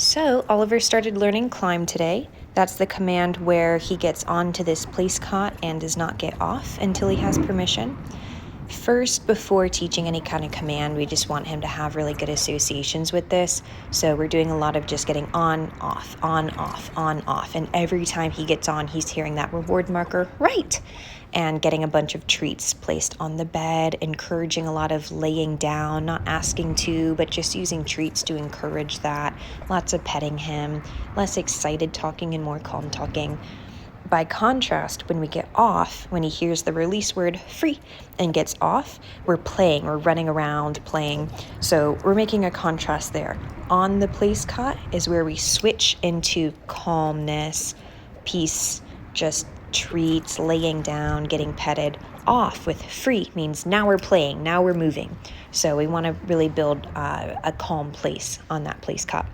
So Oliver started learning climb today. That's the command where he gets onto this place cot and does not get off until he has permission. First, before teaching any kind of command, we just want him to have really good associations with this. So we're doing a lot of just getting on, off, on, off, on, off. And every time he gets on, he's hearing that reward marker, right, and getting a bunch of treats placed on the bed, encouraging a lot of laying down, not asking to, but just using treats to encourage that. Lots of petting him, less excited talking and more calm talking. By contrast, when we get off, when he hears the release word free and gets off, we're playing, we're running around playing. So we're making a contrast there. On the place cot is where we switch into calmness, peace, just treats, laying down, getting petted. Off with free means now we're playing, now we're moving. So we want to really build a calm place on that place cot.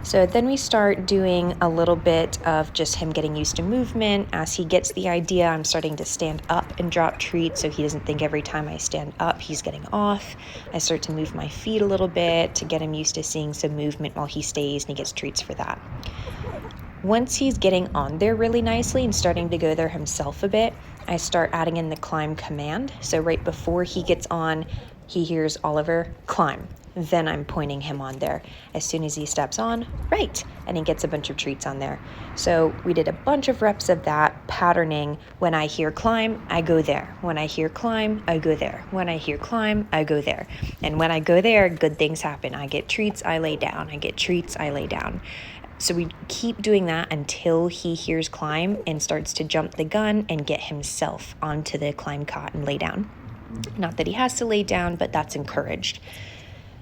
So then we start doing a little bit of just him getting used to movement. As he gets the idea, I'm starting to stand up and drop treats so he doesn't think every time I stand up he's getting off. I start to move my feet a little bit to get him used to seeing some movement while he stays, and he gets treats for that. Once he's getting on there really nicely and starting to go there himself a bit, I start adding in the climb command. So right before he gets on, he hears Oliver, climb. Then I'm pointing him on there. As soon as he steps on, right, and he gets a bunch of treats on there. So we did a bunch of reps of that patterning. When I hear climb, I go there. When I hear climb, I go there. When I hear climb, I go there. And when I go there, good things happen. I get treats, I lay down. I get treats, I lay down. So we keep doing that until he hears climb and starts to jump the gun and get himself onto the climb cot and lay down. Not that he has to lay down, but that's encouraged.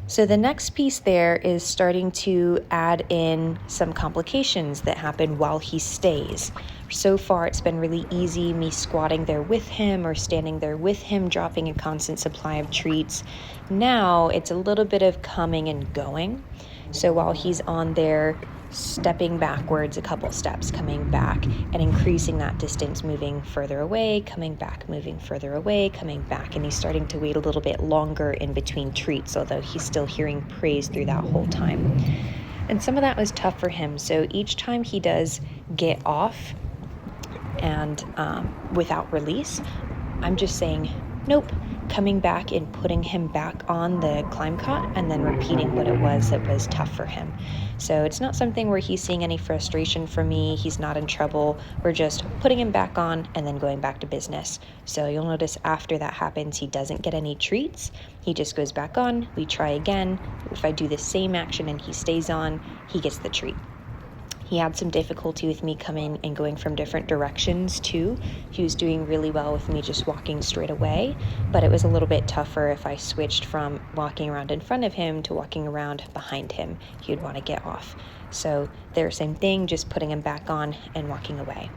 So the next piece there is starting to add in some complications that happen while he stays. So far, it's been really easy, me squatting there with him or standing there with him, dropping a constant supply of treats. Now it's a little bit of coming and going. So while he's on there, stepping backwards a couple steps, coming back, and increasing that distance, moving further away, coming back, moving further away, coming back. And he's starting to wait a little bit longer in between treats, although he's still hearing praise through that whole time. And some of that was tough for him. So each time he does get off and without release, I'm just saying, nope, coming back and putting him back on the climb cot and then repeating what it was that was tough for him. So it's not something where he's seeing any frustration from me. He's not in trouble. We're just putting him back on and then going back to business. So you'll notice after that happens, he doesn't get any treats. He just goes back on. We try again. If I do the same action and he stays on, he gets the treat. He had some difficulty with me coming and going from different directions too. He was doing really well with me just walking straight away, but it was a little bit tougher if I switched from walking around in front of him to walking around behind him. He would want to get off. So there, same thing, just putting him back on and walking away.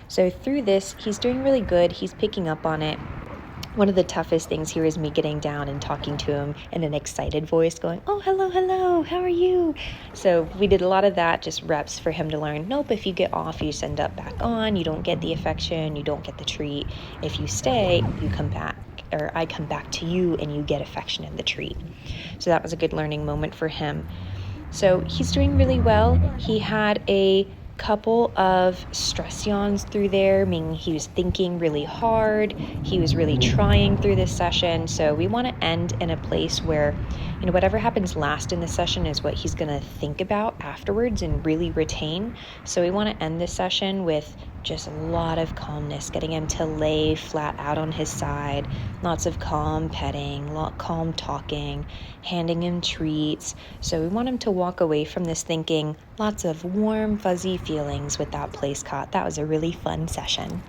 So through this, he's doing really good. He's picking up on it. One of the toughest things here is me getting down and talking to him in an excited voice going, oh, hello, how are you? So we did a lot of that, just reps for him to learn, nope, if you get off, you send up back on, you don't get the affection, you don't get the treat. If you stay, you come back, or I come back to you and you get affection and the treat. So that was a good learning moment for him. So he's doing really well. He had a couple of stress yawns through there, meaning he was thinking really hard. He was really trying through this session. So we want to end in a place where, whatever happens last in the session is what he's going to think about afterwards and really retain. So we want to end this session with just a lot of calmness, getting him to lay flat out on his side, lots of calm petting, calm talking, handing him treats. So we want him to walk away from this thinking lots of warm, fuzzy feelings with that place cot. That was a really fun session.